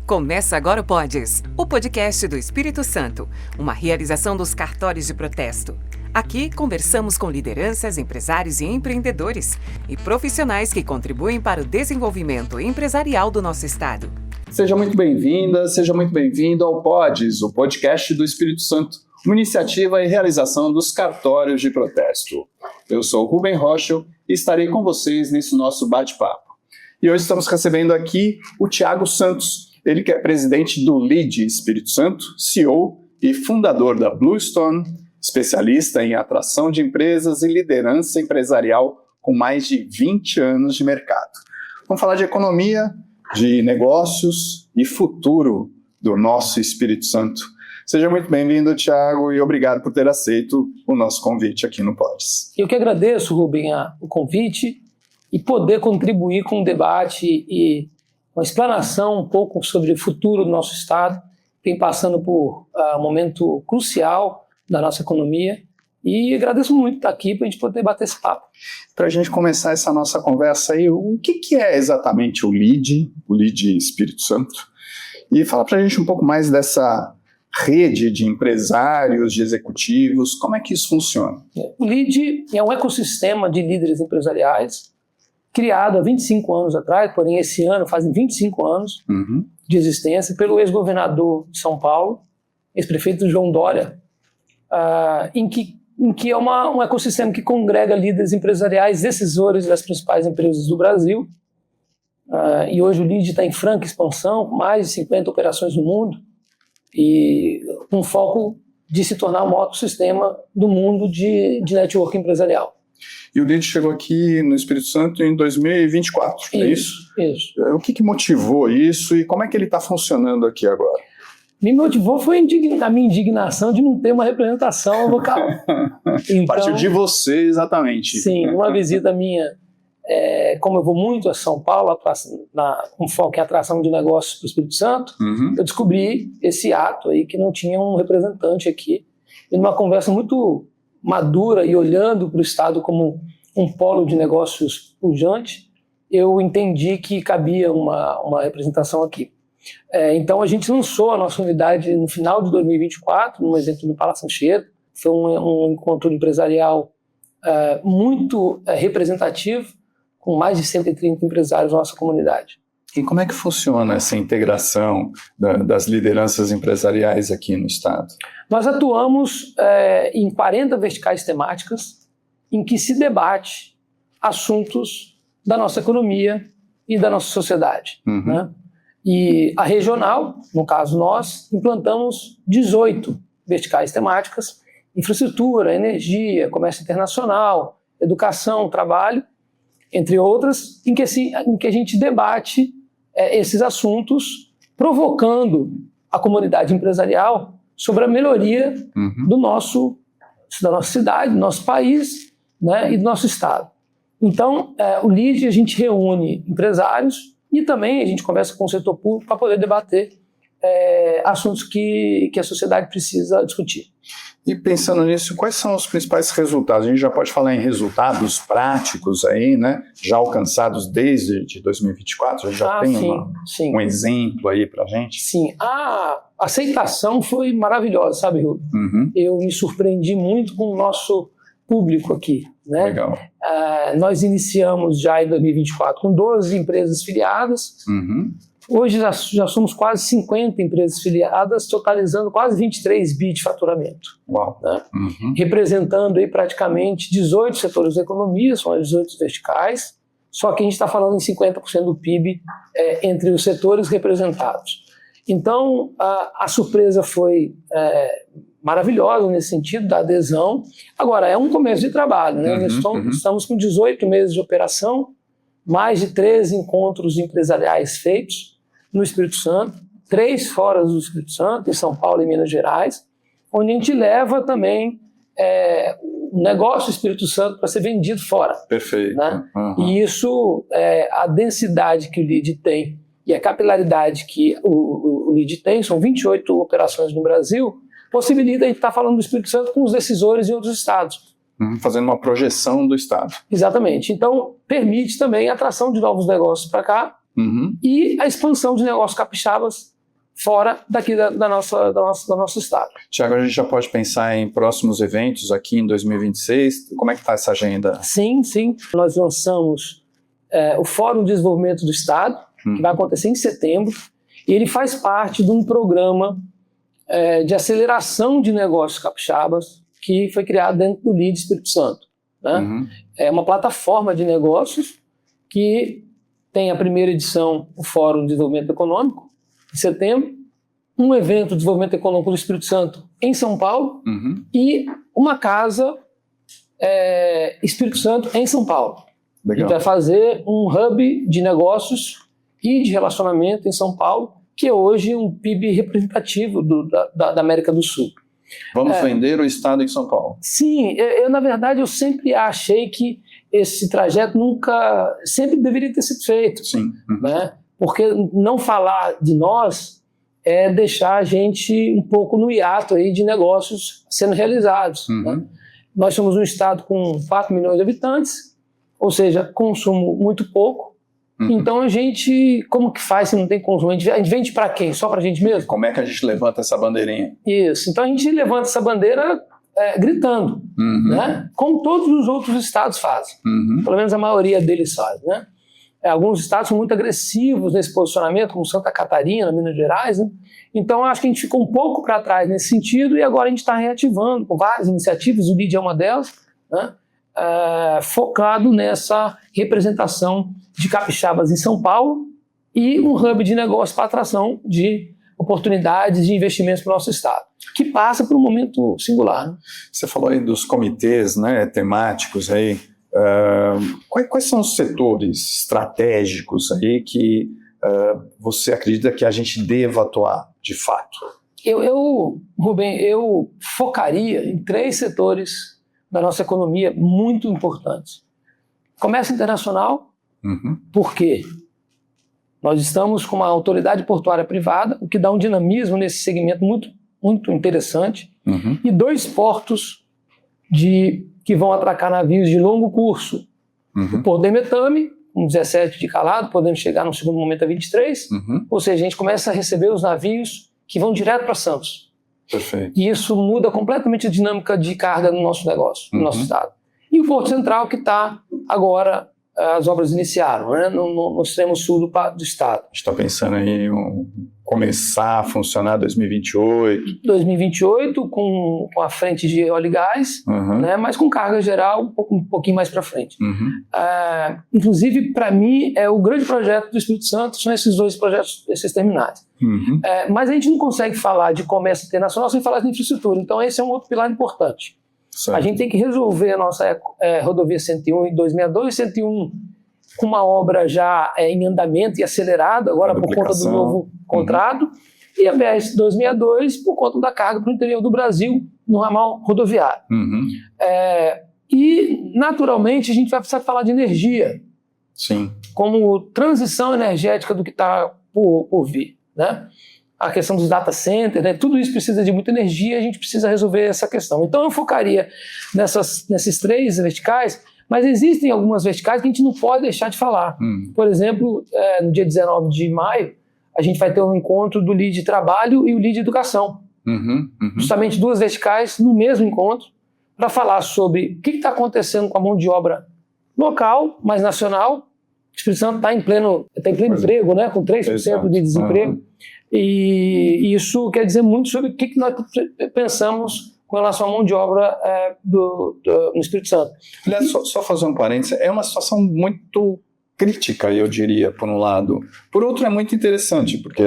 Começa agora o Podes, o podcast do Espírito Santo, uma realização dos cartórios de protesto. Aqui conversamos com lideranças, empresários e empreendedores e profissionais que contribuem para o desenvolvimento empresarial do nosso estado. Seja muito bem-vinda, seja muito bem-vindo ao Podes, o podcast do Espírito Santo, uma iniciativa e realização dos cartórios de protesto. Eu sou Rubem Rocha e estarei com vocês nesse nosso bate-papo. E hoje estamos recebendo aqui o Thiago Santos, ele que é presidente do LEAD Espírito Santo, CEO e fundador da Bluestone, especialista em atração de empresas e liderança empresarial com mais de 20 anos de mercado. Vamos falar de economia, de negócios e futuro do nosso Espírito Santo. Seja muito bem-vindo, Thiago, e obrigado por ter aceito o nosso convite aqui no Podes. Eu que agradeço, Rubem, o convite e poder contribuir com o debate e uma explanação um pouco sobre o futuro do nosso Estado, que vem passando por um momento crucial da nossa economia. E agradeço muito estar aqui para a gente poder bater esse papo. Para a gente começar essa nossa conversa aí, o que é exatamente o LEAD Espírito Santo? E fala para a gente um pouco mais dessa rede de empresários, de executivos, como é que isso funciona? O LEAD é um ecossistema de líderes empresariais criado há 25 anos atrás, porém esse ano fazem 25 anos de existência, pelo ex-governador de São Paulo, ex-prefeito João Dória, em que é um ecossistema que congrega líderes empresariais, decisores das principais empresas do Brasil. E hoje o LEAD está em franca expansão, com mais de 50 operações no mundo, e com foco de se tornar o maior ecossistema do mundo de network empresarial. E o LEAD chegou aqui no Espírito Santo em 2024, é isso? Isso. O que motivou isso e como é que ele está funcionando aqui agora? Me motivou foi a minha indignação de não ter uma representação local. Então, partiu de você, exatamente. Sim, uma visita minha, como eu vou muito a São Paulo, com foco em atração de negócios para o Espírito Santo, eu descobri esse ato aí que não tinha um representante aqui. E numa conversa muito madura e olhando para o Estado como um polo de negócios pujante, eu entendi que cabia uma representação aqui. Então a gente lançou a nossa unidade no final de 2024, num evento no Palácio Anchieta. Foi um encontro empresarial muito representativo, com mais de 130 empresários da nossa comunidade. E como é que funciona essa integração das lideranças empresariais aqui no Estado? Nós atuamos em 40 verticais temáticas em que se debate assuntos da nossa economia e da nossa sociedade. Né? E a regional, no caso nós, implantamos 18 verticais temáticas: infraestrutura, energia, comércio internacional, educação, trabalho, entre outras, em que a gente debate esses assuntos, provocando a comunidade empresarial sobre a melhoria da nossa cidade, do nosso país, né, e do nosso estado. Então, o LEAD, a gente reúne empresários e também a gente conversa com o setor público para poder debater assuntos que a sociedade precisa discutir. E pensando nisso, quais são os principais resultados? A gente já pode falar em resultados práticos aí, né? Já alcançados desde 2024? A gente já tem um exemplo aí pra gente? Sim, a aceitação foi maravilhosa, sabe, Rubem? Eu me surpreendi muito com o nosso público aqui, né? Legal. Nós iniciamos já em 2024 com 12 empresas filiadas. Hoje já somos quase 50 empresas filiadas, totalizando quase 23 bi de faturamento. Uau. Né? Representando aí praticamente 18 setores da economia, são as 18 verticais, só que a gente está falando em 50% do PIB entre os setores representados. Então, a surpresa foi maravilhosa nesse sentido, da adesão. Agora, é um começo de trabalho, né? Nós estamos com 18 meses de operação, mais de 13 encontros empresariais feitos no Espírito Santo, 3 fora do Espírito Santo, em São Paulo e Minas Gerais, onde a gente leva também o negócio do Espírito Santo para ser vendido fora. Perfeito. Né? E isso, a densidade que o LEAD tem e a capilaridade que o LEAD tem, são 28 operações no Brasil, possibilita a gente estar falando do Espírito Santo com os decisores em outros estados. Fazendo uma projeção do Estado. Exatamente. Então, permite também a atração de novos negócios para cá, e a expansão de negócios capixabas fora daqui do nosso estado. Tiago, a gente já pode pensar em próximos eventos aqui em 2026. Como é que está essa agenda? Sim. Nós lançamos o Fórum de Desenvolvimento do Estado, que vai acontecer em setembro, e ele faz parte de um programa de aceleração de negócios capixabas que foi criado dentro do LEAD Espírito Santo. Né? É uma plataforma de negócios que tem a primeira edição, o Fórum de Desenvolvimento Econômico, em setembro, um evento de desenvolvimento econômico do Espírito Santo em São Paulo e uma casa Espírito Santo em São Paulo. Legal. A gente vai fazer um hub de negócios e de relacionamento em São Paulo, que é hoje um PIB representativo da América do Sul. Vamos vender o Estado em São Paulo. Sim, na verdade, eu sempre achei que esse trajeto sempre deveria ter sido feito. Sim. Né? Porque não falar de nós é deixar a gente um pouco no hiato aí de negócios sendo realizados. Né? Nós somos um estado com 4 milhões de habitantes, ou seja, consumo muito pouco. Então a gente, como que faz se não tem consumo? A gente vende para quem? Só para a gente mesmo? Como é que a gente levanta essa bandeirinha? Isso, então a gente levanta essa bandeira gritando, né? Como todos os outros estados fazem. Pelo menos a maioria deles faz, né? Alguns estados são muito agressivos nesse posicionamento, como Santa Catarina, Minas Gerais, né? Então acho que a gente ficou um pouco para trás nesse sentido e agora a gente está reativando com várias iniciativas, o LEAD é uma delas, né? Focado nessa representação de capixabas em São Paulo e um hub de negócio para atração de oportunidades de investimentos para o nosso estado, que passa por um momento singular. Né? Você falou aí dos comitês, né, temáticos aí. Quais são os setores estratégicos aí que você acredita que a gente deva atuar de fato? Rubem, eu focaria em 3 setores da nossa economia muito importantes. Comércio internacional, por quê? Nós estamos com uma autoridade portuária privada, o que dá um dinamismo nesse segmento muito, muito interessante, e 2 portos que vão atracar navios de longo curso. O Porto de Emetame, com 17 de calado, podendo chegar no segundo momento a 23, ou seja, a gente começa a receber os navios que vão direto para Santos. Perfeito. E isso muda completamente a dinâmica de carga no nosso negócio, no nosso estado. E o Porto Central, que está agora, as obras iniciaram, né, no extremo sul do estado. A gente está pensando em começar a funcionar em 2028. 2028, com a frente de óleo e gás, né, mas com carga geral um pouquinho mais para frente. Inclusive, para mim, o grande projeto do Espírito Santo são esses 2 projetos, esses terminais. Mas a gente não consegue falar de comércio internacional sem falar de infraestrutura, então esse é um outro pilar importante. Certo. A gente tem que resolver a nossa rodovia 101 em 262, 101 com uma obra já em andamento e acelerada, agora por conta do novo contrato, e a BR-262 por conta da carga para o interior do Brasil no ramal rodoviário. E, naturalmente, a gente vai precisar falar de energia, Sim. como transição energética do que está por vir, né? A questão dos data centers, né? Tudo isso precisa de muita energia, a gente precisa resolver essa questão. Então eu focaria nesses 3 verticais, mas existem algumas verticais que a gente não pode deixar de falar. Por exemplo, no dia 19 de maio, a gente vai ter um encontro do LEAD Trabalho e o LEAD Educação. Justamente 2 verticais no mesmo encontro, para falar sobre o que está acontecendo com a mão de obra local, mas nacional. O Espírito Santo está em pleno emprego, né? Com 3% de desemprego. E isso quer dizer muito sobre o que nós pensamos com relação à mão de obra no Espírito Santo. Aliás, só fazer um parênteses, é uma situação muito crítica, eu diria, por um lado. Por outro, é muito interessante, porque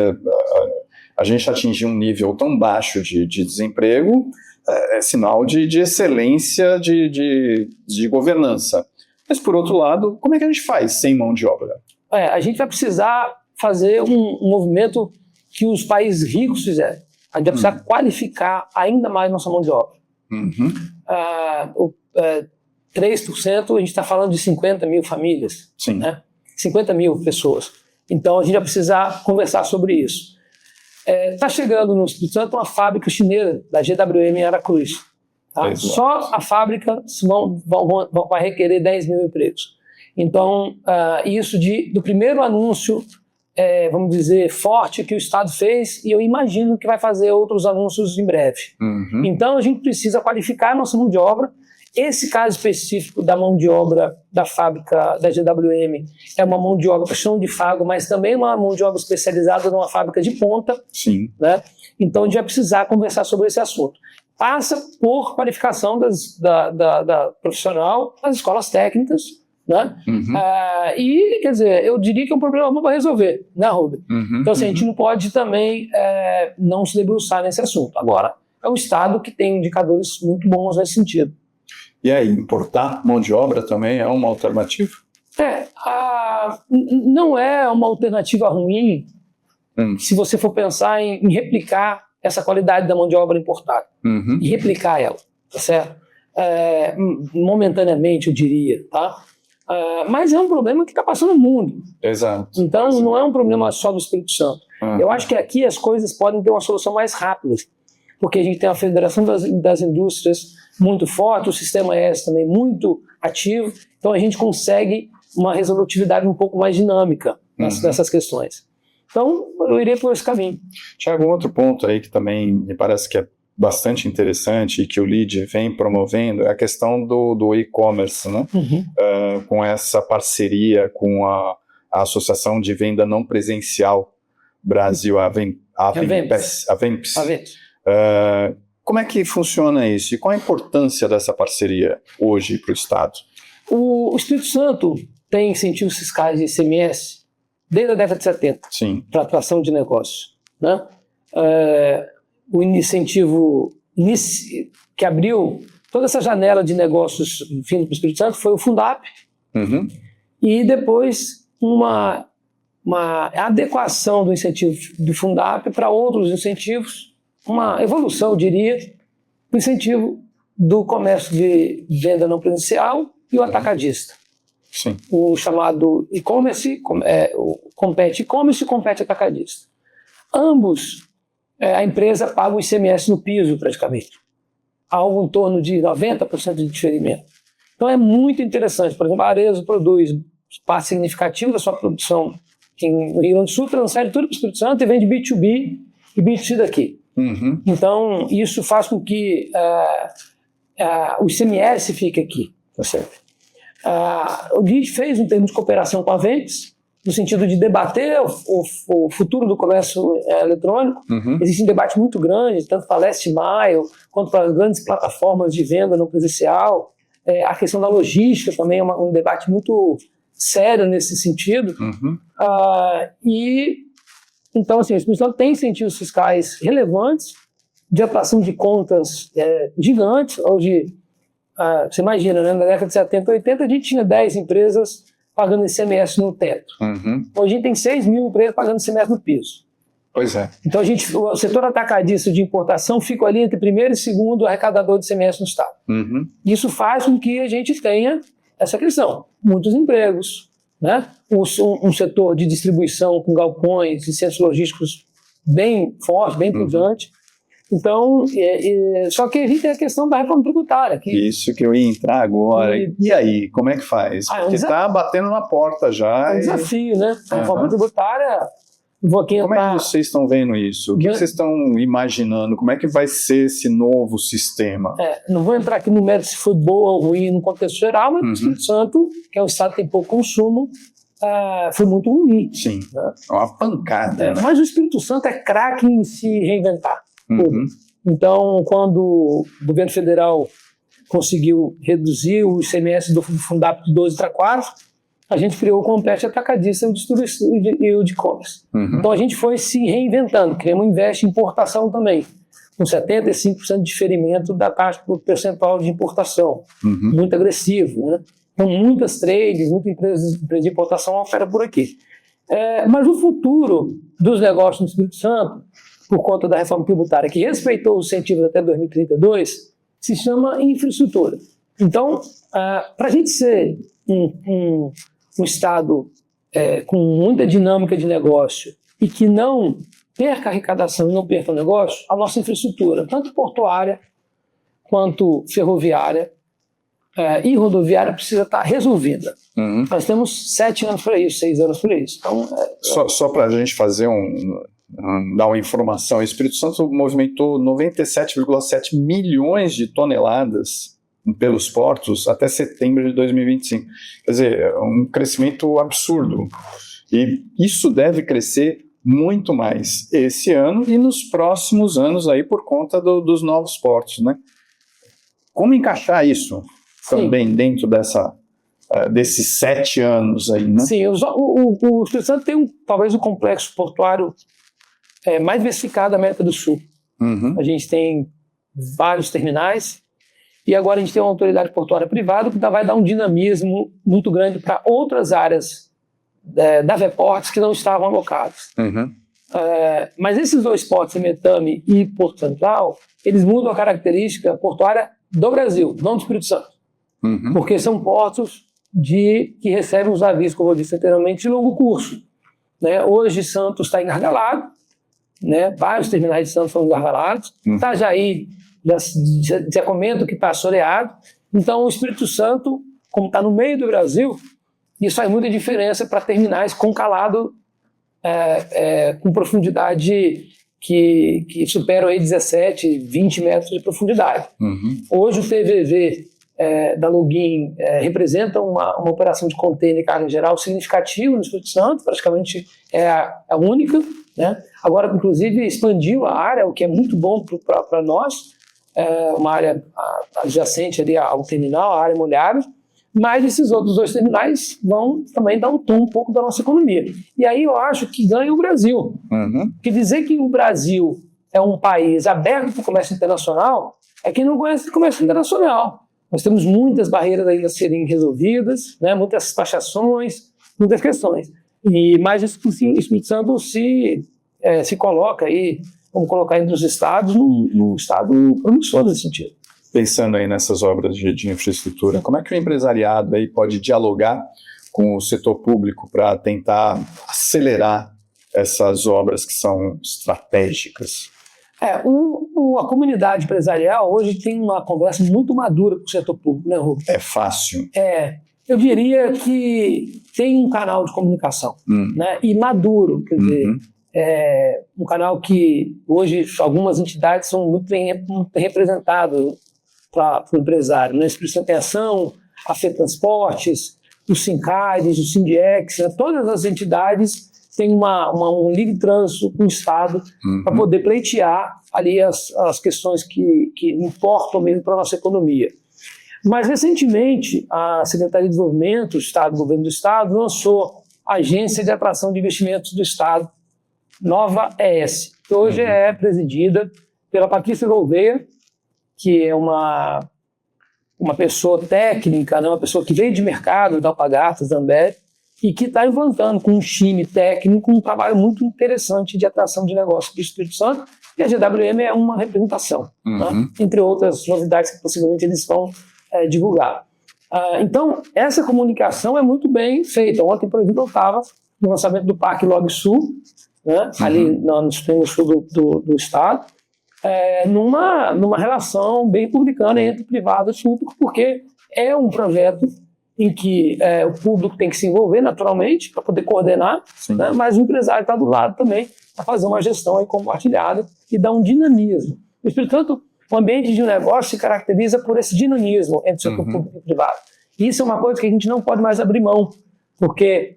a gente atingir um nível tão baixo de desemprego é sinal de excelência de governança. Mas, por outro lado, como é que a gente faz sem mão de obra? A gente vai precisar fazer um movimento que os países ricos fizeram. A gente vai precisar qualificar ainda mais nossa mão de obra. 3%, a gente está falando de 50 mil famílias. Sim. Né? 50 mil pessoas. Então, a gente vai precisar conversar sobre isso. Está chegando no Espírito Santo uma fábrica chinesa, da GWM em Aracruz. Tá? Só a fábrica vai requerer 10 mil empregos. Então, isso do primeiro anúncio vamos dizer, forte que o Estado fez, e eu imagino que vai fazer outros anúncios em breve. Uhum. Então a gente precisa qualificar a nossa mão de obra. Esse caso específico da mão de obra da fábrica da GWM é uma mão de obra para chão de fago, mas também uma mão de obra especializada numa fábrica de ponta. Sim. Né? Então a gente vai precisar conversar sobre esse assunto. Passa por qualificação da profissional das escolas técnicas, né? Uhum. E, quer dizer, eu diria que é um problema para resolver, né, Rubem? Uhum. Então, assim, a gente não pode também não se debruçar nesse assunto. Agora, é um Estado que tem indicadores muito bons nesse sentido. E aí, importar mão de obra também é uma alternativa? Não é uma alternativa ruim se você for pensar em replicar essa qualidade da mão de obra importada. Uhum. E replicar ela, tá certo? Momentaneamente, eu diria, tá? Mas é um problema que está passando no mundo. Exato. Então, não é um problema só do Espírito Santo. Uhum. Eu acho que aqui as coisas podem ter uma solução mais rápida, porque a gente tem a Federação das Indústrias muito forte, o Sistema S também muito ativo, então a gente consegue uma resolutividade um pouco mais dinâmica nessas questões. Então, eu irei por esse caminho. Tiago, um outro ponto aí que também me parece que é bastante interessante e que o LEED vem promovendo é a questão do e-commerce, né? Uhum. Com essa parceria com a Associação de Venda Não Presencial Brasil, a VEMPS. Como é que funciona isso? E qual a importância dessa parceria hoje para o Estado? O Espírito Santo tem incentivos fiscais de ICMS desde a década de 70 para atração de negócio, né? O incentivo que abriu toda essa janela de negócios vindo para o Espírito Santo foi o Fundap. Uhum. E depois uma adequação do incentivo do Fundap para outros incentivos, uma evolução, eu diria, do incentivo do comércio de venda não presencial e o atacadista. Sim. O chamado e-commerce, compete e-commerce e compete atacadista. Ambos, a empresa paga o ICMS no piso, praticamente. Há algo em torno de 90% de diferimento. Então é muito interessante. Por exemplo, a Arezzo produz parte significativa da sua produção no Rio Grande do Sul, transfere tudo para o Espírito Santo e vende B2B e B2C daqui. Uhum. Então, isso faz com que o ICMS fique aqui. Tá certo? O LEED fez um termo de cooperação com a Ventes, no sentido de debater o futuro do comércio eletrônico. Uhum. Existe um debate muito grande, tanto para a Last Mile, quanto para as grandes plataformas de venda não presencial. A questão da logística também é um debate muito sério nesse sentido. Uhum. Então, assim, o Espírito Santo tem incentivos fiscais relevantes de atração de contas gigantes. Você imagina, né? Na década de 70 e 80, a gente tinha 10 empresas pagando ICMS no teto. Uhum. Hoje a gente tem 6 mil empresas pagando ICMS no piso. Pois é. Então o setor atacadista de importação fica ali entre primeiro e segundo arrecadador de ICMS no Estado. Uhum. Isso faz com que a gente tenha essa questão. Muitos empregos, né? Um setor de distribuição com galpões e centros logísticos bem forte, bem pujante. Então, só que a gente tem a questão da reforma tributária. Isso que eu ia entrar agora. E aí, como é que faz? Porque está batendo na porta já. É um desafio, né? A reforma tributária... Como é que vocês estão vendo isso? O que vocês estão imaginando? Como é que vai ser esse novo sistema? Não vou entrar aqui no mérito se foi boa ou ruim no contexto geral, mas o Espírito Santo, que é um estado que tem pouco consumo, foi muito ruim. Sim, né? Uma pancada. Né? Mas o Espírito Santo é craque em se reinventar. Uhum. Então, quando o governo federal conseguiu reduzir o ICMS do Fundap de 12 para 4, a gente criou o Compete Atacadista e o de e-commerce. Uhum. Então a gente foi se reinventando, criamos um Invest em importação também, com 75% de diferimento da taxa percentual de importação, muito agressivo, né? Então muitas trades, muitas empresas de importação operam por aqui. Mas o futuro dos negócios no Espírito Santo, por conta da reforma tributária, que respeitou os incentivos até 2032, se chama infraestrutura. Então, para a gente ser um Estado com muita dinâmica de negócio e que não perca a arrecadação e não perca o negócio, a nossa infraestrutura, tanto portuária quanto ferroviária, e rodoviária precisa estar resolvida. Nós temos 7 anos para isso, 6 anos para isso. Então, Só para a gente fazer dar uma informação, o Espírito Santo movimentou 97,7 milhões de toneladas pelos portos até setembro de 2025. Quer dizer, é um crescimento absurdo. E isso deve crescer muito mais esse ano e nos próximos anos aí por conta dos novos portos, né? Como encaixar isso também dentro desses 7 anos aí, né? Sim, o Espírito Santo tem talvez o complexo portuário mais diversificado da América do Sul. A gente tem vários terminais e agora a gente tem uma autoridade portuária privada que vai dar um dinamismo muito grande para outras áreas da Veportes que não estavam alocadas. Mas esses 2 portos, Emetame e Porto Central, eles mudam a característica portuária do Brasil, não do Espírito Santo. Porque são portos que recebem os navios, como eu disse anteriormente, de longo curso. Né? Hoje Santos está engargalado, né? Vários terminais de Santos são engargalados. Itajaí, já comento que está assoreado. Então o Espírito Santo, como está no meio do Brasil, isso faz muita diferença para terminais com calado, com profundidade que superam aí 17, 20 metros de profundidade. Hoje o TVV da Login representa uma operação de container e carga geral significativa no Espírito Santo, praticamente é a única, né? Agora, inclusive, expandiu a área, o que é muito bom para nós, uma área adjacente ali ao terminal, a área molhada, mas esses outros 2 terminais vão também dar um tom um pouco da nossa economia. E aí eu acho que ganha o Brasil. Porque dizer que o Brasil é um país aberto para o comércio internacional é quem não conhece o comércio internacional. Nós temos muitas barreiras ainda a serem resolvidas, né? Muitas taxações, muitas questões. Mas o Espírito Santo se coloca aí, vamos colocar entre os estados, num estado promissor nesse sentido. Pensando aí nessas obras de infraestrutura, como é que o empresariado aí pode dialogar com o setor público para tentar acelerar essas obras que são estratégicas? A comunidade empresarial hoje tem uma conversa muito madura com o setor público, né, Rubens? É fácil. Eu diria que tem um canal de comunicação, né, e maduro, quer dizer, um canal que hoje algumas entidades são muito bem representadas para o empresário, né? Espírito Santo em Ação, a FETransportes, o Sincares, o Sindiex, né? Todas as entidades têm um livre trânsito com o Estado para poder pleitear ali as questões que importam mesmo para a nossa economia. Mas, recentemente, a Secretaria de Desenvolvimento do Estado, o Governo do Estado, lançou a Agência de Atração de Investimentos do Estado, Nova ES, que hoje é presidida pela Patrícia Gouveia, que é uma pessoa técnica, né, uma pessoa que veio de mercado, da Alpargatas, da Ambev, e que está implantando com um time técnico um trabalho muito interessante de atração de negócios do Espírito Santo, e a GWM é uma representação, né, entre outras novidades que possivelmente eles vão divulgar. Então, essa comunicação é muito bem feita. Ontem, por exemplo, eu estava no lançamento do Parque Log Sul, né, ali no extremo sul do estado, numa relação bem publicana entre privado e público, porque é um projeto em que o público tem que se envolver naturalmente para poder coordenar, né, mas o empresário está do lado também para fazer uma gestão aí compartilhada e dar um dinamismo. Portanto, o ambiente de um negócio se caracteriza por esse dinamismo entre o setor público e privado. E isso é uma coisa que a gente não pode mais abrir mão, porque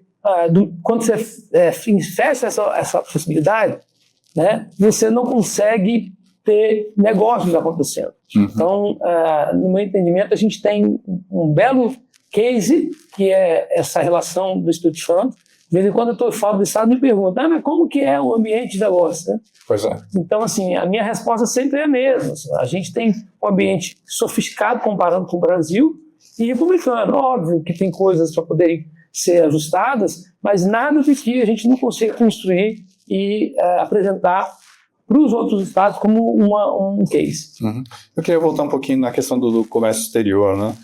quando você fecha essa possibilidade, né, você não consegue ter negócios acontecendo. Então, no meu entendimento, a gente tem um belo case, que é essa relação do Espírito Santo. De vez em quando eu estou fora do estado e me pergunto, mas como que é o ambiente de negócio? Né? Pois é. Então, assim, a minha resposta sempre é a mesma. Assim, a gente tem um ambiente sofisticado comparando com o Brasil e republicano. Óbvio que tem coisas para poderem ser ajustadas, mas nada de que a gente não consiga construir e apresentar para os outros estados como um case. Eu queria voltar um pouquinho na questão do comércio exterior, né?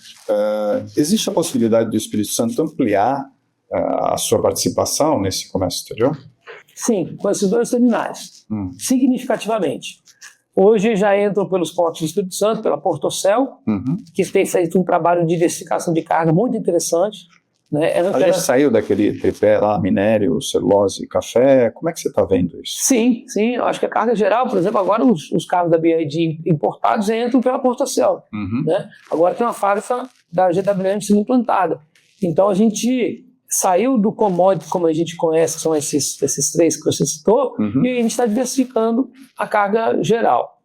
Existe a possibilidade do Espírito Santo ampliar a sua participação nesse comércio exterior? Sim, com esses 2 terminais, significativamente. Hoje já entram pelos portos do Espírito Santo, pela Portocel, que tem feito um trabalho de diversificação de carga muito interessante. Né? A gente saiu daquele tripé lá, minério, celulose, café. Como é que você está vendo isso? Sim. Eu acho que a carga geral, por exemplo, agora os carros da BYD importados entram pela Portocel. Né? Agora tem uma fábrica da GWM sendo implantada. Então a gente saiu do commodity, como a gente conhece, que são esses três que você citou, e a gente está diversificando a carga geral.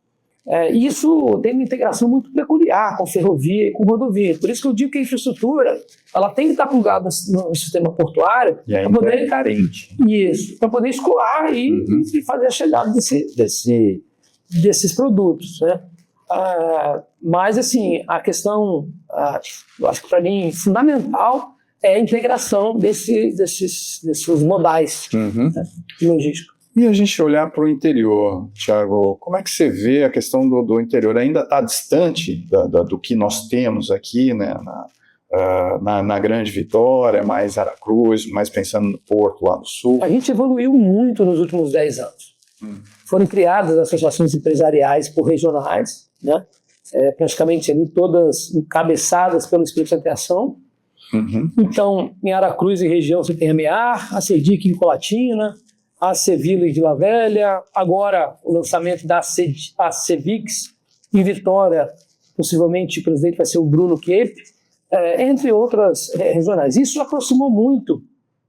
Isso tem uma integração muito peculiar com ferrovia e com rodovia. Por isso que eu digo que a infraestrutura ela tem que estar plugada no sistema portuário para poder carente. Isso, para poder escoar e fazer a chegada desses produtos. Né? Mas assim, a questão, eu acho que para mim fundamental é a integração desses modais né, logísticos. E a gente olhar para o interior, Thiago, como é que você vê a questão do interior? Ainda está distante do que nós temos aqui, né, na Grande Vitória, mais Aracruz, mais pensando no Porto lá do Sul? A gente evoluiu muito nos últimos 10 anos. Foram criadas associações empresariais por regionais, né, praticamente ali todas encabeçadas pelo Espírito Santo em Ação. Então, em Aracruz e região você tem a MEAR, a CEDIC em Colatina, a Cevila de Vila Velha, agora o lançamento da Cevix em Vitória, possivelmente o presidente vai ser o Bruno Kepp, entre outras regionais. Isso aproximou muito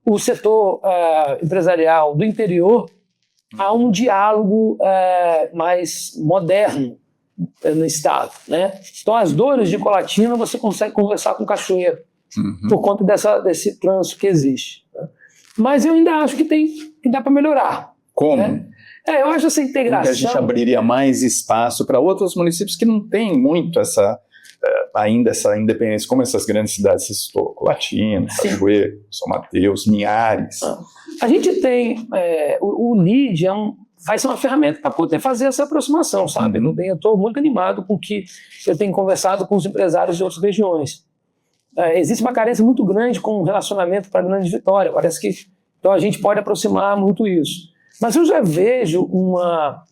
o setor empresarial do interior a um diálogo mais moderno no estado. Né? Então as dores de Colatina você consegue conversar com Cachoeiro, por conta desse trânsito que existe. Né? Mas eu ainda acho que dá para melhorar. Como? Né? Eu acho essa integração... A gente abriria mais espaço para outros municípios que não têm muito ainda essa independência, como essas grandes cidades, você citou, Colatina, Cachoeiro, São Mateus, Linhares. A gente tem... o LEAD vai ser uma ferramenta para poder fazer essa aproximação, sabe? Eu estou muito animado com o que eu tenho conversado com os empresários de outras regiões. Existe uma carência muito grande com o relacionamento para a Grande Vitória. Parece que então a gente pode aproximar muito isso. Mas eu já vejo uma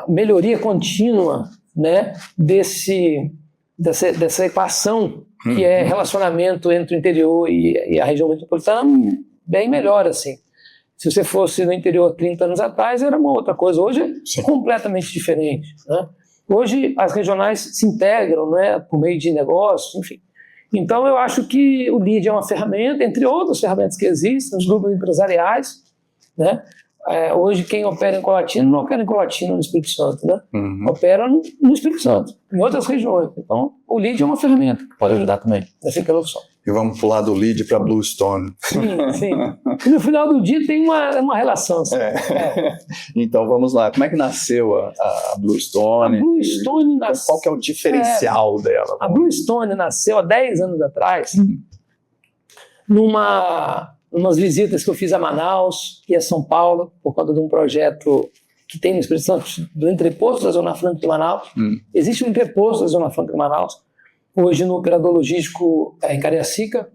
melhoria contínua, né, dessa equação que é relacionamento entre o interior e a região metropolitana bem melhor assim. Se você fosse no interior 30 anos atrás era uma outra coisa. Hoje é completamente diferente, né? Hoje as regionais se integram, né, por meio de negócios, enfim. Então eu acho que o LEAD é uma ferramenta, entre outras ferramentas que existem, os grupos empresariais, né? Hoje quem opera em Colatina não opera em Colatina no Espírito Santo, né? Opera no Espírito Santo, em outras regiões. Então o LEAD é uma ferramenta que pode ajudar também. Essa é a opção. E vamos pular do LEAD para Bluestone. Sim. E no final do dia tem uma relação. Então vamos lá. Como é que nasceu a Bluestone? A Bluestone nasceu... Qual que é o diferencial dela? A Bluestone nasceu há 10 anos atrás, numas visitas que eu fiz a Manaus e a São Paulo, por conta de um projeto que tem no Espírito Santo, do entreposto da Zona Franca de Manaus. Existe um entreposto da Zona Franca de Manaus, hoje no operador logístico em Cariacica,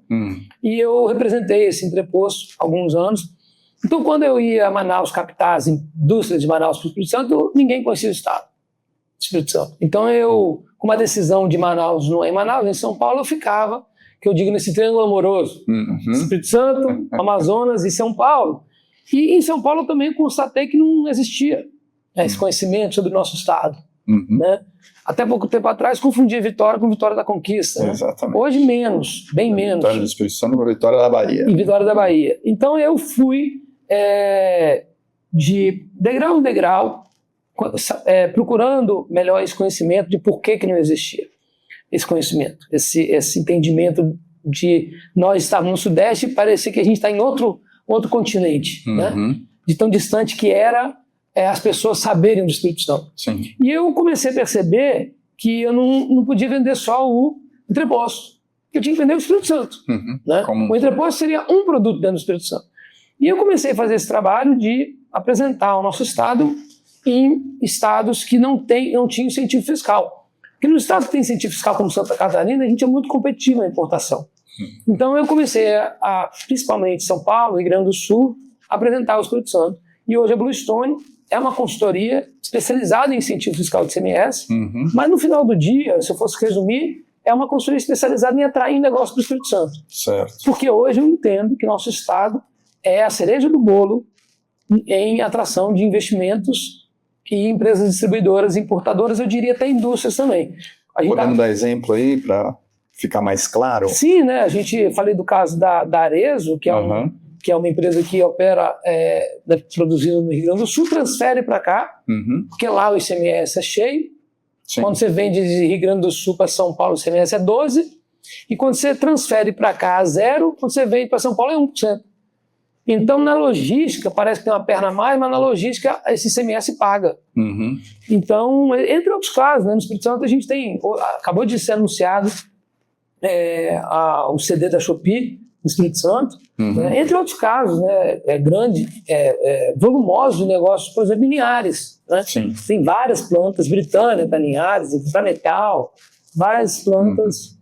e eu representei esse entreposto há alguns anos. Então, quando eu ia a Manaus captar as indústrias de Manaus para o Espírito Santo, ninguém conhecia o estado do Espírito Santo. Então, eu, com uma decisão de Manaus, não é em Manaus, em São Paulo, eu ficava, que eu digo, nesse triângulo amoroso, Espírito Santo, Amazonas e São Paulo. E em São Paulo eu também constatei que não existia esse conhecimento sobre o nosso estado. Né? Até pouco tempo atrás confundia Vitória com Vitória da Conquista. Exatamente. Hoje menos, bem menos. Vitória do Espírito Santo com Vitória da Bahia. E Vitória da Bahia. Então eu fui de degrau em degrau procurando melhor esse conhecimento de por que não existia esse conhecimento, esse entendimento de nós estarmos no Sudeste e parecer que a gente está em outro continente, né? De tão distante que era as pessoas saberem do Espírito Santo. Sim. E eu comecei a perceber que eu não podia vender só o entreposto, que eu tinha que vender o Espírito Santo. Né? O entreposto seria um produto dentro do Espírito Santo. E eu comecei a fazer esse trabalho de apresentar o nosso estado em estados que não tinham incentivo fiscal. Porque no estado que tem incentivo fiscal como Santa Catarina, a gente é muito competitivo na importação. Então eu comecei principalmente São Paulo, Rio Grande do Sul, a apresentar o Espírito Santo. E hoje a Bluestone é uma consultoria especializada em incentivo fiscal de ICMS, mas no final do dia, se eu fosse resumir, é uma consultoria especializada em atrair negócio para o Espírito Santo. Certo. Porque hoje eu entendo que nosso estado é a cereja do bolo em atração de investimentos e empresas distribuidoras, importadoras, eu diria até indústrias também. Podemos dar exemplo aí para ficar mais claro? Sim, né? Falei do caso da Arezzo, que é uma empresa que opera produzindo no Rio Grande do Sul, transfere para cá, porque lá o ICMS é cheio. Sim. Quando você vende de Rio Grande do Sul para São Paulo, o ICMS é 12%, e quando você transfere para cá a 0%, quando você vende para São Paulo é 1%. Então, na logística, parece que tem uma perna a mais, mas na logística esse ICMS paga. Então, entre outros casos, né, no Espírito Santo a gente tem, acabou de ser anunciado o CD da Shopee no Espírito Santo, né, entre outros casos, né, volumosos de negócios, por exemplo, em Linhares. Né? Tem várias plantas, Britânia, Linhares, Planetal, várias plantas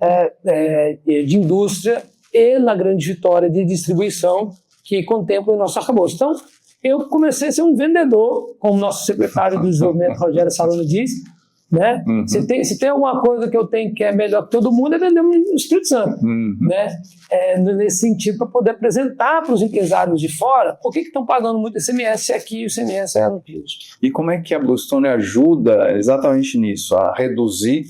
de indústria e na Grande Vitória de distribuição que contemplam o nosso arcabouço. Então, eu comecei a ser um vendedor, como nosso secretário do Desenvolvimento, Rogério Salano, disse, né? Se tem alguma coisa que eu tenho que é melhor que todo mundo, é vender no Espírito Santo. Né? Nesse sentido, para poder apresentar para os empresários de fora por que estão pagando muito ICMS aqui e o ICMS é no piso. E como é que a Bluestone ajuda exatamente nisso, a reduzir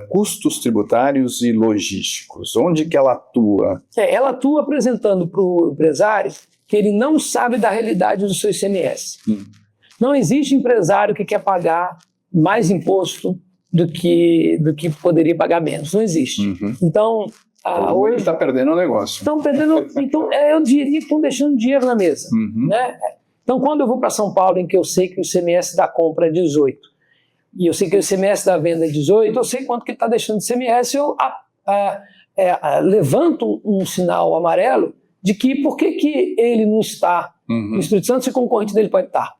custos tributários e logísticos? Onde que ela atua? Ela atua apresentando para o empresário que ele não sabe da realidade do seu ICMS. Não existe empresário que quer pagar mais imposto do que poderia pagar menos. Não existe. Então, hoje está perdendo o negócio. Estão perdendo. Então, eu diria que estão deixando dinheiro na mesa. Né? Então, quando eu vou para São Paulo, em que eu sei que o ICMS da compra é 18%, e eu sei que o ICMS da venda é 18%, eu sei quanto que ele está deixando de ICMS, eu levanto um sinal amarelo de que por que ele não está no Espírito Santo se o concorrente dele pode estar.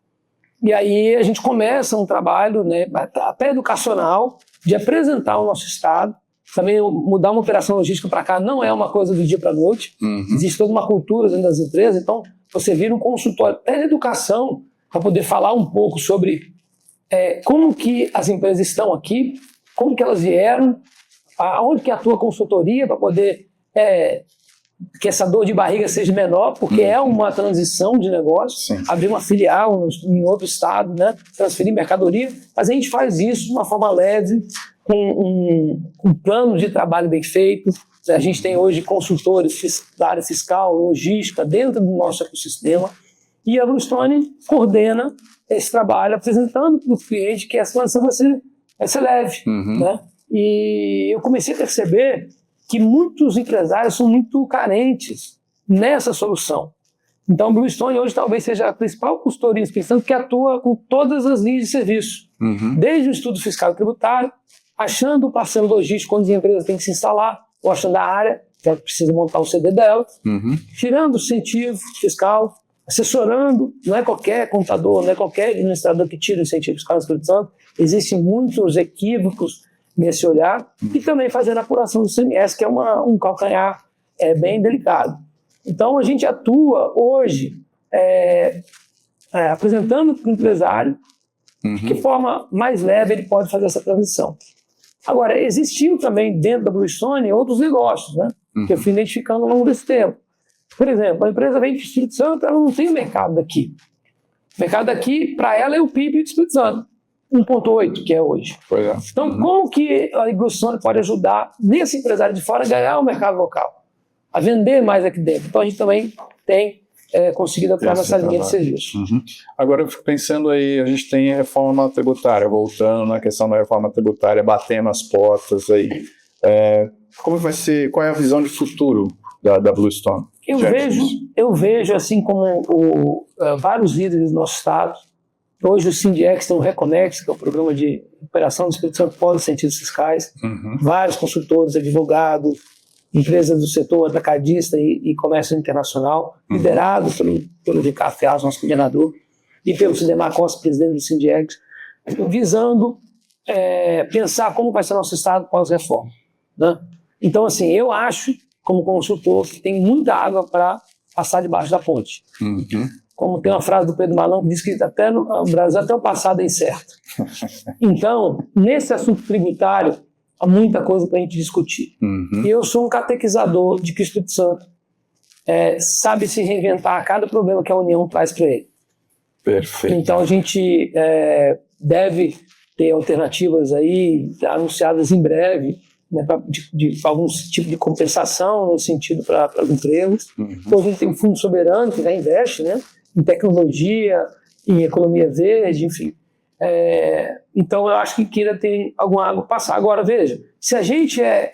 E aí a gente começa um trabalho, né, até educacional, de apresentar o nosso estado. Também mudar uma operação logística para cá não é uma coisa do dia para a noite. Existe toda uma cultura dentro das empresas, então você vira um consultório até de educação para poder falar um pouco sobre como que as empresas estão aqui, como que elas vieram, aonde que atua a consultoria para poder que essa dor de barriga seja menor, porque é uma transição de negócio. Abrir uma filial em outro estado, né, transferir mercadoria, mas a gente faz isso de uma forma leve, com um plano de trabalho bem feito. A gente tem hoje consultores da área fiscal, logística, dentro do nosso ecossistema, e a Bluestone coordena esse trabalho, apresentando para o cliente que essa transição vai ser leve. Né? E eu comecei a perceber que muitos empresários são muito carentes nessa solução. Então, a Bluestone hoje talvez seja a principal consultoria pensando que atua com todas as linhas de serviço, desde o estudo fiscal e tributário, achando o parceiro logístico onde a empresa tem que se instalar, ou achando a área que ela precisa montar o CD dela, tirando o incentivo fiscal, assessorando. Não é qualquer contador, não é qualquer administrador que tira o incentivo fiscal no Espírito Santo. Existem muitos equívocos nesse olhar, e também fazendo a apuração do ICMS, que é um calcanhar bem delicado. Então, a gente atua hoje apresentando para o empresário de que forma mais leve ele pode fazer essa transição. Agora, existiam também dentro da Bluestone outros negócios, né, que eu fui identificando ao longo desse tempo. Por exemplo, a empresa vem de Espírito Santo, ela não tem o mercado daqui. O mercado daqui, para ela, é o PIB do Espírito Santo. 1,8, que é hoje. Então, como que a Bluestone pode ajudar nesse empresário de fora a ganhar o mercado local, a vender mais aqui dentro? Então, a gente também tem conseguido atuar nessa linha de serviço. Agora, eu fico pensando aí, a gente tem reforma tributária, voltando na questão da reforma tributária, batendo as portas aí. Como vai ser, qual é a visão de futuro da Bluestone? Eu vejo, assim como vários líderes do nosso estado. Hoje o Sindex tem o Reconex, que é o programa de operação do Espírito Santo pós-incentivos fiscais. Vários consultores, advogados, empresas do setor atacadista e comércio internacional, liderados pelo Ricardo Ferraz, nosso coordenador, e pelo Sidemar Costa, presidente do Sindex, visando pensar como vai ser nosso estado pós-reforma. Né? Então, assim, eu acho, como consultor, que tem muita água para passar debaixo da ponte. como tem uma frase do Pedro Malão que diz que até o Brasil até o passado é incerto. Então, nesse assunto tributário, há muita coisa para a gente discutir. E eu sou um catequizador de que o Espírito Santo sabe se reinventar a cada problema que a União traz para ele. Perfeito. Então, a gente deve ter alternativas aí anunciadas em breve, né, de algum tipo de compensação no sentido para empregos. Então, a gente tem um fundo soberano que já investe, né, em tecnologia, em economia verde, enfim. Então, eu acho que ainda tem alguma água para passar. Agora, veja, se a gente é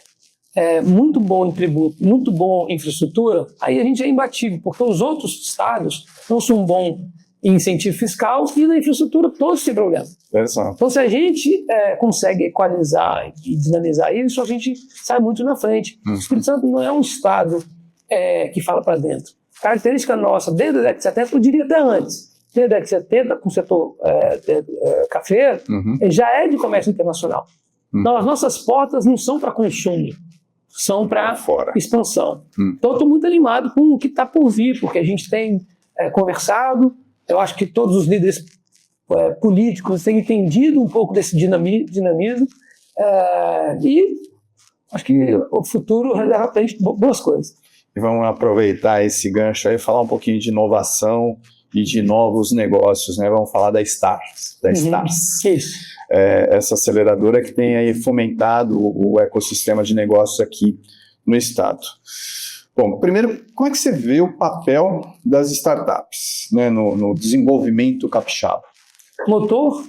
muito bom em tributo, muito bom em infraestrutura, aí a gente é imbatível, porque os outros estados não são bons em incentivo fiscal e na infraestrutura todos têm problema. Exato. Então, se a gente consegue equalizar e dinamizar isso, a gente sai muito na frente. O Espírito Santo não é um estado que fala para dentro. Característica nossa, desde a década de 70, eu diria até antes, desde a década de 70, com o setor café, já é de comércio internacional. Então, as nossas portas não são para consumo, são para expansão. Então, eu estou muito animado com o que está por vir, porque a gente tem conversado. Eu acho que todos os líderes políticos têm entendido um pouco desse dinamismo e acho que o futuro reserva para a gente boas coisas. E vamos aproveitar esse gancho aí e falar um pouquinho de inovação e de novos negócios, né? Vamos falar da Stars. Isso. Essa aceleradora que tem aí fomentado o ecossistema de negócios aqui no estado. Bom, primeiro, como é que você vê o papel das startups, né, no desenvolvimento capixaba? Motor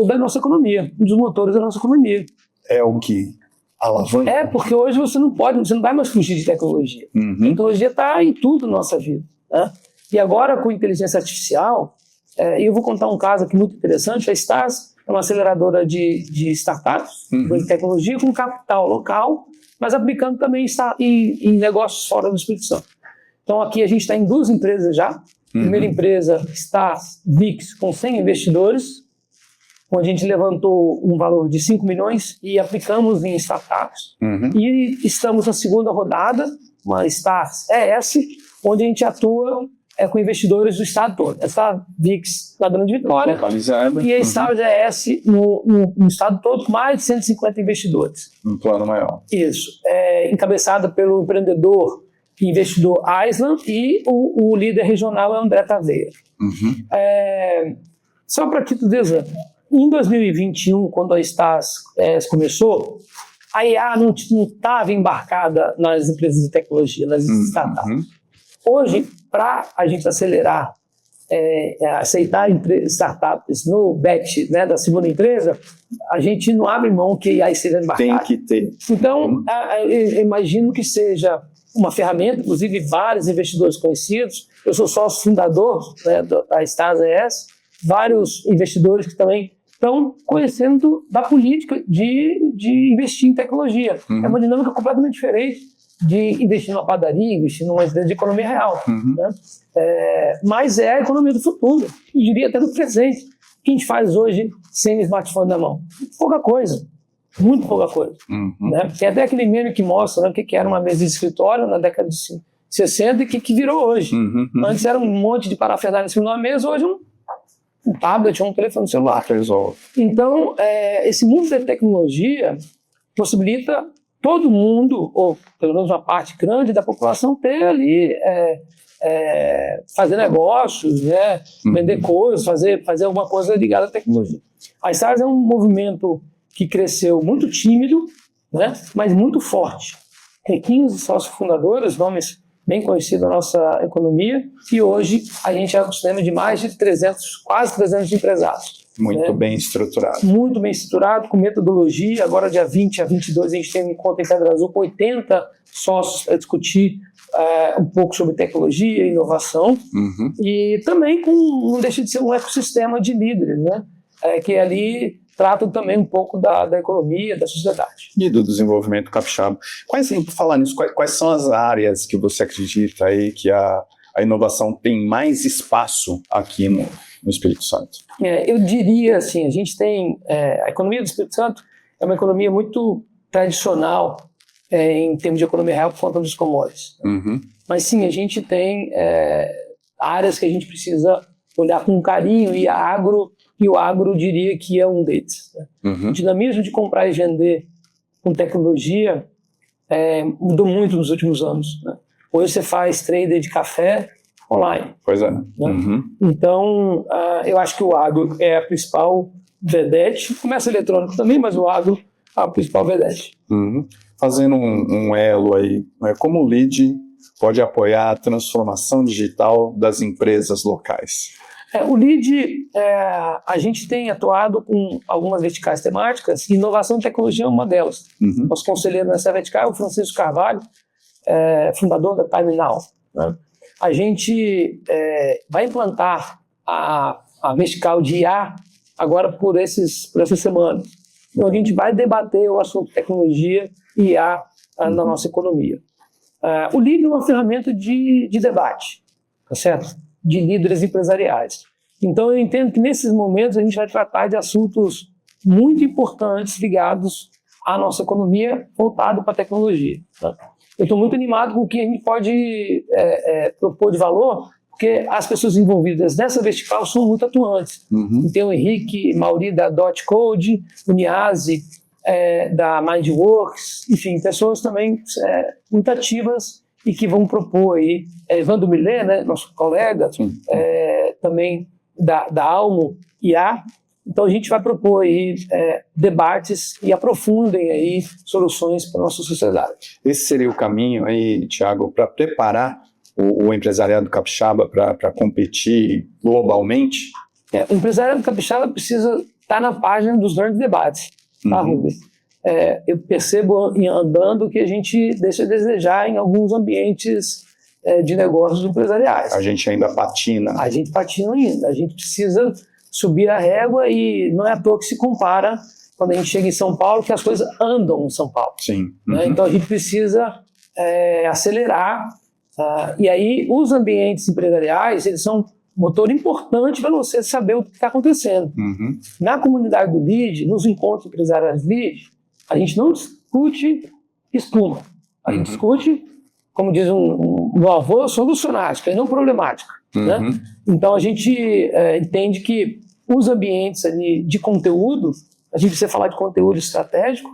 da nossa economia, um dos motores da nossa economia. É o que alavanca? Porque hoje você não vai mais fugir de tecnologia. A tecnologia está em tudo na nossa vida, né? E agora, com inteligência artificial, eu vou contar um caso aqui muito interessante. A Stars é uma aceleradora de startups, de tecnologia, com capital local, mas aplicando também em negócios fora do Espírito Santo. Então, aqui a gente está em 2 empresas já. Primeira empresa, Stars VIX, com 100 investidores, onde a gente levantou um valor de 5 milhões e aplicamos em startups. E estamos na segunda rodada, uma Stars ES, onde a gente atua com investidores do estado todo. A Stars VIX na Grande Vitória e a Stars ES no estado todo, com mais de 150 investidores. Um plano maior. Isso. Encabeçada pelo empreendedor e investidor Aislan e o líder regional é André Taveira. Só para título de exemplo, em 2021, quando a Stars começou, a IA não estava embarcada nas empresas de tecnologia, nas startups. Hoje, para a gente acelerar, aceitar startups no batch, né, da segunda empresa, a gente não abre mão que a IA seja embarcada. Tem que ter. Então, eu imagino que seja uma ferramenta, inclusive vários investidores conhecidos. Eu sou sócio fundador, né, da Stars ES, vários investidores que também estão conhecendo da política de investir em tecnologia. É uma dinâmica completamente diferente de investir numa padaria, investir numa empresa de economia real. Né? Mas é a economia do futuro, eu diria até do presente. O que a gente faz hoje sem o smartphone na mão? Pouca coisa, muito pouca coisa. Né? Tem até aquele meme que mostra, né, o que era uma mesa de escritório na década de 60 e que virou hoje. Antes era um monte de parafernália em cima de uma mesa, hoje um tablet, um telefone celular. Então, esse mundo da tecnologia possibilita todo mundo, ou pelo menos uma parte grande da população, ter ali, fazer negócios, né, vender coisas, fazer alguma coisa ligada à tecnologia. A Stars é um movimento que cresceu muito tímido, né, mas muito forte. Tem 15 sócios fundadores, nomes bem conhecidos da nossa economia, e hoje a gente é um sistema de mais de 300, quase 300 empresários. Muito bem estruturado. Muito bem estruturado, com metodologia. Agora, dia 20 a 22, a gente tem um encontro em Pedra Azul com 80 sócios para discutir um pouco sobre tecnologia e inovação. E também não deixa de ser um ecossistema de líderes, né? Que ali tratam também um pouco da economia, da sociedade. E do desenvolvimento capixaba. Falar nisso, quais são as áreas que você acredita aí que a inovação tem mais espaço aqui no Espírito Santo? Eu diria assim, a gente tem a economia do Espírito Santo é uma economia muito tradicional em termos de economia real por conta dos commodities. Mas sim, a gente tem áreas que a gente precisa olhar com carinho, e o agro diria que é um deles. Né? O dinamismo de comprar e vender com tecnologia mudou muito nos últimos anos. Né? Hoje você faz trader de café online. Pois é. Né? Então, eu acho que o agro é a principal vedete, comércio eletrônico também, mas o agro é a principal vedete. Fazendo um elo aí, como o LEAD pode apoiar a transformação digital das empresas locais? O LEAD, a gente tem atuado com algumas verticais temáticas, e inovação e tecnologia é uma delas. Nosso conselheiro nessa vertical é o Francisco Carvalho, fundador da Time Now. Né? A gente vai implantar a vertical de IA agora por essas semanas. Então a gente vai debater o assunto tecnologia e IA na nossa economia. O LEAD é uma ferramenta de debate, tá certo? De líderes empresariais. Então eu entendo que nesses momentos a gente vai tratar de assuntos muito importantes ligados à nossa economia, voltado para a tecnologia. Tá? Eu estou muito animado com o que a gente pode propor de valor, porque as pessoas envolvidas nessa vertical são muito atuantes. Tem o Henrique Mauri da Dot Code, o Niazi da Mindworks, enfim, pessoas também muito ativas e que vão propor aí, Evandro Millet, né, nosso colega, também da Almo IA. Então a gente vai propor aí debates e aprofundem aí soluções para a nossa sociedade. Esse seria o caminho aí, Thiago, para preparar o empresariado capixaba para competir globalmente? O empresariado capixaba precisa estar na página dos grandes debates, tá, Rubens? Eu percebo andando que a gente deixa a desejar em alguns ambientes de negócios empresariais. A gente ainda patina. A gente patina ainda. A gente precisa subir a régua, e não é à toa que se compara quando a gente chega em São Paulo, que as coisas andam em São Paulo. Sim. Né? Então a gente precisa acelerar. E aí os ambientes empresariais, eles são um motor importante para você saber o que está acontecendo. Na comunidade do LEAD, nos encontros empresariais LEAD, a gente não discute espuma. A gente discute, como diz meu avô, solucionática e não problemática. Né? Então a gente entende que os ambientes ali de conteúdo, a gente precisa falar de conteúdo estratégico,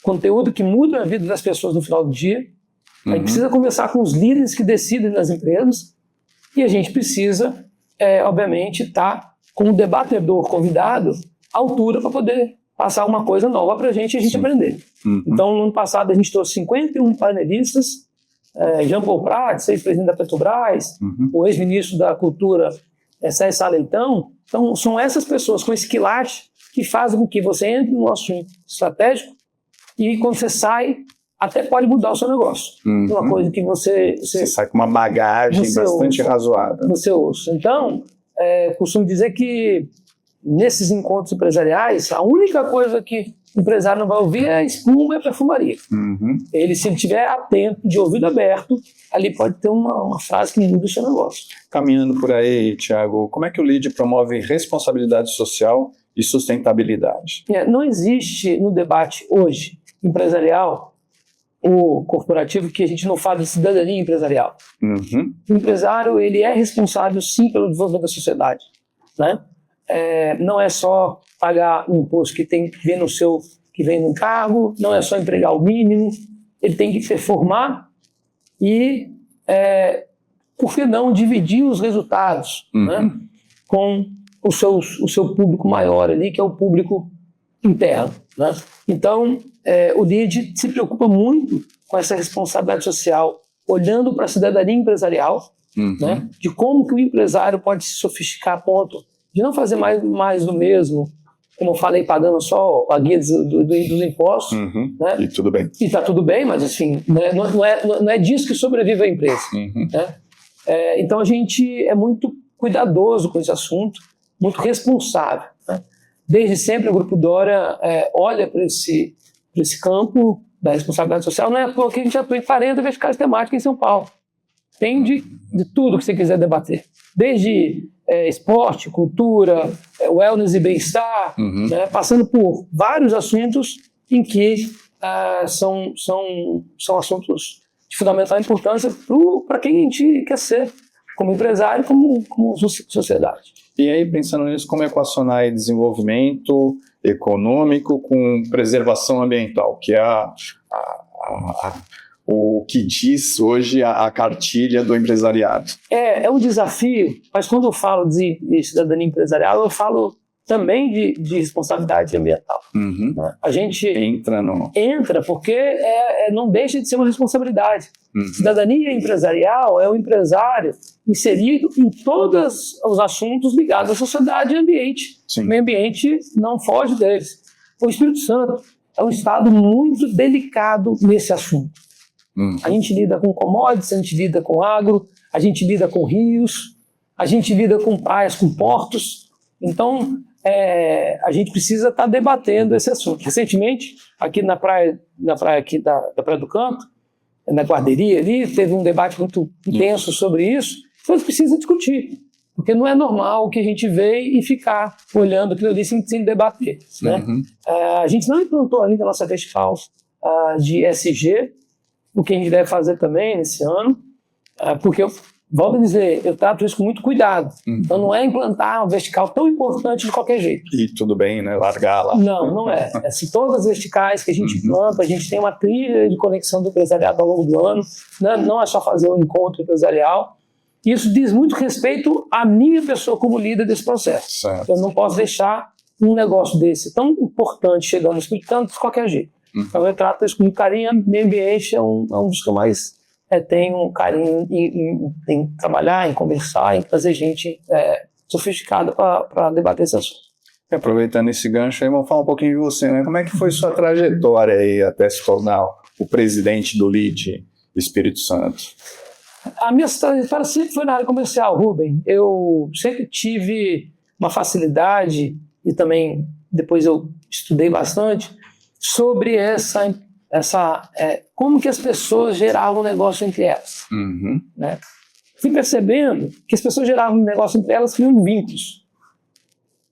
conteúdo que muda a vida das pessoas no final do dia. A gente precisa conversar com os líderes que decidem nas empresas, e a gente precisa, obviamente, estar com o debatedor convidado à altura para poder passar uma coisa nova para a gente aprender. Então, no ano passado, a gente trouxe 51 panelistas, Jean Paul Prats, ex-presidente da Petrobras, o ex-ministro da Cultura, Sérgio Saleitão. Então, são essas pessoas com esse quilate que fazem com que você entre no assunto estratégico, e quando você sai, até pode mudar o seu negócio. Uma coisa que você sai com uma bagagem bastante razoável. No seu osso. Então, costumo dizer que nesses encontros empresariais, a única coisa que o empresário não vai ouvir é espuma e perfumaria. Ele, se ele estiver atento, de ouvido aberto, ali pode ter uma frase que muda o seu negócio. Caminhando por aí, Thiago, como é que o LEAD promove responsabilidade social e sustentabilidade? Não existe no debate hoje empresarial ou corporativo que a gente não fala de cidadania empresarial. O empresário, ele é responsável, sim, pelo desenvolvimento da sociedade. Né? Não é só pagar um imposto que vem no cargo, não é só empregar o mínimo, ele tem que performar e, por que não, dividir os resultados, né, com o seu público maior ali, que é o público interno. Né? Então, o LEAD se preocupa muito com essa responsabilidade social, olhando para a cidadania empresarial, né, de como que o empresário pode se sofisticar a ponto de não fazer mais do mesmo, como eu falei, pagando só a guia dos impostos. Né? E tudo bem. E está tudo bem, mas assim, né, não é disso que sobrevive a empresa. Né? Então a gente é muito cuidadoso com esse assunto, muito responsável. Né? Desde sempre o Grupo Dora olha para esse campo da responsabilidade social. Não é porque a gente atua em 40 verticais temáticas em São Paulo. Tem de tudo que você quiser debater. Desde esporte, cultura, wellness e bem-estar, né, passando por vários assuntos em que são assuntos de fundamental importância para quem a gente quer ser. como empresário, como sociedade. E aí, pensando nisso, como equacionar aí desenvolvimento econômico com preservação ambiental, que é o que diz hoje a cartilha do empresariado? É um desafio, mas quando eu falo de cidadania empresarial, eu falo também de responsabilidade ambiental. Uhum. Né? A gente entra porque não deixa de ser uma responsabilidade. Uhum. Cidadania empresarial é o empresário inserido em todos os assuntos ligados à sociedade e ambiente. Sim. O meio ambiente não foge deles. O Espírito Santo é um estado muito delicado nesse assunto. Uhum. A gente lida com commodities, a gente lida com agro, a gente lida com rios, a gente lida com praias, com portos. Então, a gente precisa estar debatendo esse assunto. Recentemente, aqui na praia aqui da Praia do Canto, na guarderia ali, teve um debate muito intenso sobre isso. Então, precisa discutir, porque não é normal que a gente vê e ficar olhando aquilo ali sem debater. Né? Uhum. A gente não implantou ainda a nossa vertical de ESG, o que a gente deve fazer também nesse ano, porque volto a dizer, eu trato isso com muito cuidado. Uhum. Então não é implantar uma vertical tão importante de qualquer jeito. E tudo bem, né? Largar lá. Não é. Assim, todas as verticais que a gente implanta, a gente tem uma trilha de conexão do empresariado ao longo do ano, né? Não é só fazer um encontro empresarial. Isso diz muito respeito à minha pessoa como líder desse processo. Certo. Eu não posso deixar um negócio desse tão importante chegando no Espírito Santo de qualquer jeito. Uhum. Então eu trato isso com carinho. Meio ambiente é um dos que eu mais tenho um carinho em trabalhar, em conversar, em trazer gente sofisticada para debater esse assunto. Aproveitando esse gancho aí, vamos falar um pouquinho de você, né? Como é que foi sua trajetória aí até se tornar o presidente do LEAD Espírito Santo? A minha trajetória sempre foi na área comercial, Rubem. Eu sempre tive uma facilidade e também depois eu estudei bastante sobre como que as pessoas geravam negócio entre elas. Uhum. Né? Fui percebendo que as pessoas geravam negócio entre elas criando vínculos.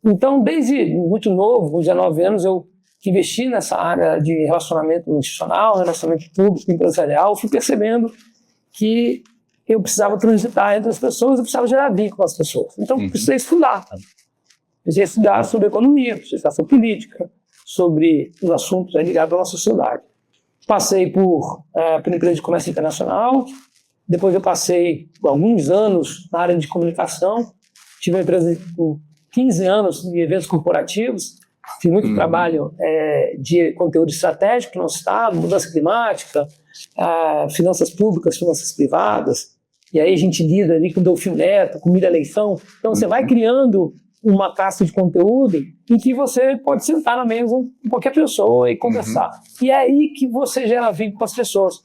Então, desde muito novo, com 19 anos, eu investi nessa área de relacionamento institucional, relacionamento público, empresarial, fui percebendo que eu precisava transitar entre as pessoas, eu precisava gerar vínculo com as pessoas. Então, precisei estudar. Precisei estudar sobre economia, precisei estudar sobre política, sobre os assuntos ligados à nossa sociedade. Passei por empresa de comércio internacional, depois eu passei alguns anos na área de comunicação, tive uma empresa com 15 anos em eventos corporativos, fiz muito trabalho de conteúdo estratégico no nosso estado, mudança climática, finanças públicas, finanças privadas, e aí a gente lida ali com Delfim Neto, com Mira Leitão, então você vai criando uma classe de conteúdo em que você pode sentar na mesa com qualquer pessoa e conversar. E é aí que você gera vínculo com as pessoas,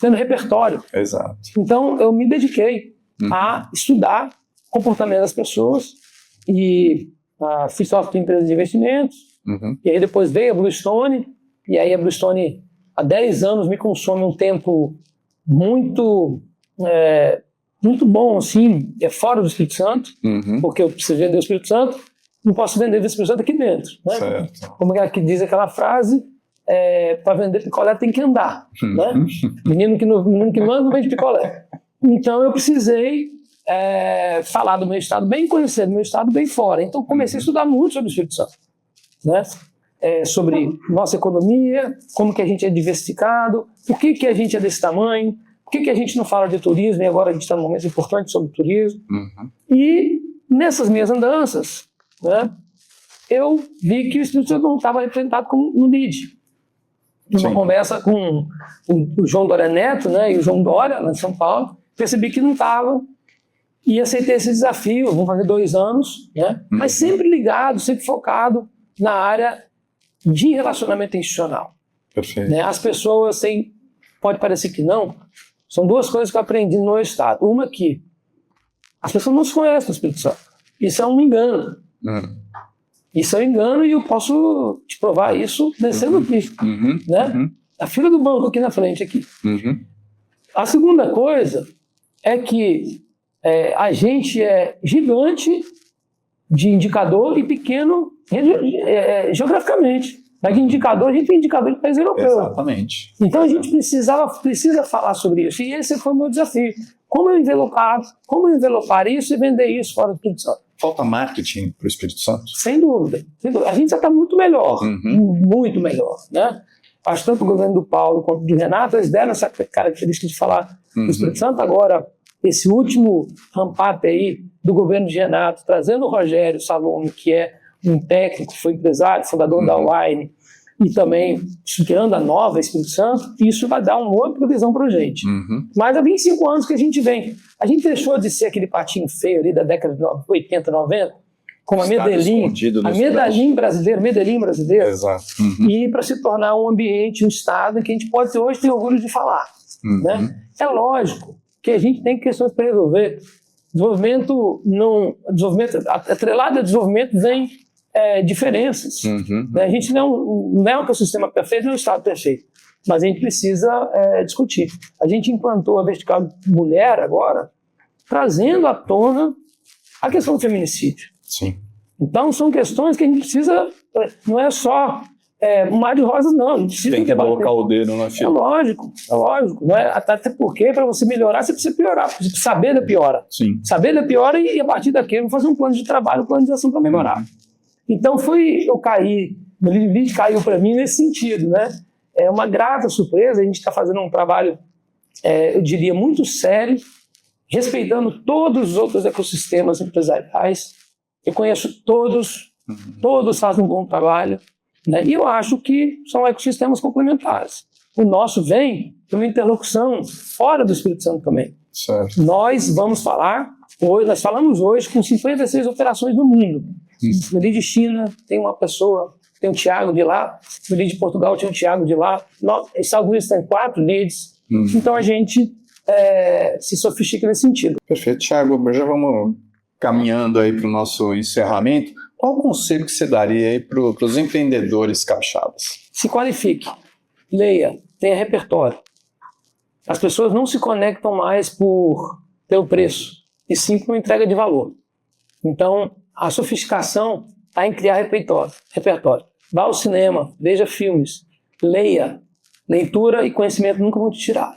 tendo repertório. Exato. Então, eu me dediquei a estudar o comportamento das pessoas e fiz software de empresas de investimentos. E aí depois veio a Bluestone, e aí a Bluestone há 10 anos me consome um tempo muito bom, assim, fora do Espírito Santo, porque eu preciso vender o Espírito Santo, não posso vender o Espírito Santo aqui dentro. Né? Certo. Como é que diz aquela frase, para vender picolé tem que andar. Né? Menino que manda não vende picolé. Então eu precisei falar do meu estado bem, conhecer do meu estado bem fora. Então comecei a estudar muito sobre o Espírito Santo. Né? Sobre nossa economia, como que a gente é diversificado, por que a gente é desse tamanho, por que a gente não fala de turismo e agora a gente está num momento importante sobre turismo. E nessas minhas andanças, né, eu vi que o Espírito Santo não estava representado no LEAD. Numa conversa com o João Dória Neto, né, e o João Dória, lá em São Paulo, percebi que não estava e aceitei esse desafio. Vamos fazer 2 anos, né, mas sempre ligado, sempre focado na área de relacionamento institucional. Perfeito. Né, as pessoas, pode parecer que não, são 2 coisas que eu aprendi no meu estado. Uma que as pessoas não se conhecem no Espírito Santo. Isso é um engano. Isso é um engano e eu posso te provar isso descendo aqui. Né? A fila do banco aqui na frente. Aqui. A segunda coisa é que a gente é gigante de indicador e pequeno geograficamente. Mas indicador, a gente tem indicador de país europeu. Exatamente. Então a gente precisa falar sobre isso. E esse foi o meu desafio. como eu envelopar isso e vender isso fora do Espírito Santo. Falta marketing para o Espírito Santo? Sem dúvida. A gente já está muito melhor, muito melhor, né? Acho que tanto o governo do Paulo quanto do Renato, eles deram essa característica de falar do Espírito Santo. Agora, esse último ramp-up aí do governo de Renato, trazendo o Rogério Salome, que é um técnico, foi empresário, fundador da Wine, e também criando a nova Espírito Santo, isso vai dar uma outra visão para a gente. Mas há 25 anos que a gente vem. A gente deixou de ser aquele patinho feio ali da década de 80, 90, como a Medellín brasileira, Exato. E para se tornar um ambiente, um estado em que a gente pode hoje ter orgulho de falar. Né? É lógico que a gente tem questões para resolver. Atrelado a desenvolvimento vem diferenças. Né? A gente não é um ecossistema perfeito, não é um estado perfeito, mas a gente precisa discutir. A gente implantou a vertical mulher agora, trazendo à tona a questão do feminicídio. Sim. Então são questões que a gente precisa, não é só um mar de rosas, não. A gente precisa tem que colocar o dedo na fila. É lógico. Não é, até porque para você melhorar, você precisa piorar, você precisa saber da piora. Sim. Saber da piora e a partir daquilo fazer um plano de trabalho, um plano de ação para melhorar. Então o lead caiu para mim nesse sentido, né? É uma grata surpresa, a gente está fazendo um trabalho, eu diria, muito sério, respeitando todos os outros ecossistemas empresariais. Eu conheço todos fazem um bom trabalho, né? E eu acho que são ecossistemas complementares. O nosso vem de uma interlocução fora do Espírito Santo também. Certo. Nós falamos hoje com 56 operações no mundo. No lead de China tem uma pessoa, tem o Thiago de lá, no lead de Portugal tem o Thiago de lá, nos Estados Unidos tem 4 leads, então a gente se sofistica nesse sentido. Perfeito, Thiago, já vamos caminhando aí para o nosso encerramento. Qual o conselho que você daria aí para os empreendedores capixabas? Se qualifique, leia, tenha repertório. As pessoas não se conectam mais pelo preço, e sim por entrega de valor. Então, a sofisticação está em criar repertório. Vá ao cinema, veja filmes, leia. Leitura e conhecimento nunca vão te tirar.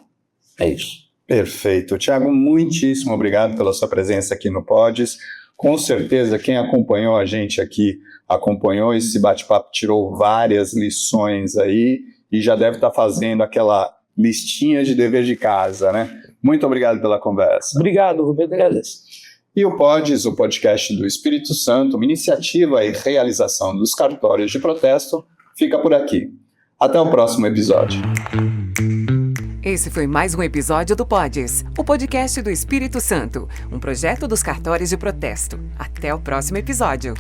É isso. Perfeito. Thiago, muitíssimo obrigado pela sua presença aqui no Pods. Com certeza, quem acompanhou a gente aqui, acompanhou esse bate-papo, tirou várias lições aí e já deve estar fazendo aquela listinha de dever de casa, né? Muito obrigado pela conversa. Obrigado, Roberto, agradeço. E o Pods, o podcast do Espírito Santo, uma iniciativa e realização dos cartórios de protesto, fica por aqui. Até o próximo episódio. Esse foi mais um episódio do Pods, o podcast do Espírito Santo, um projeto dos cartórios de protesto. Até o próximo episódio.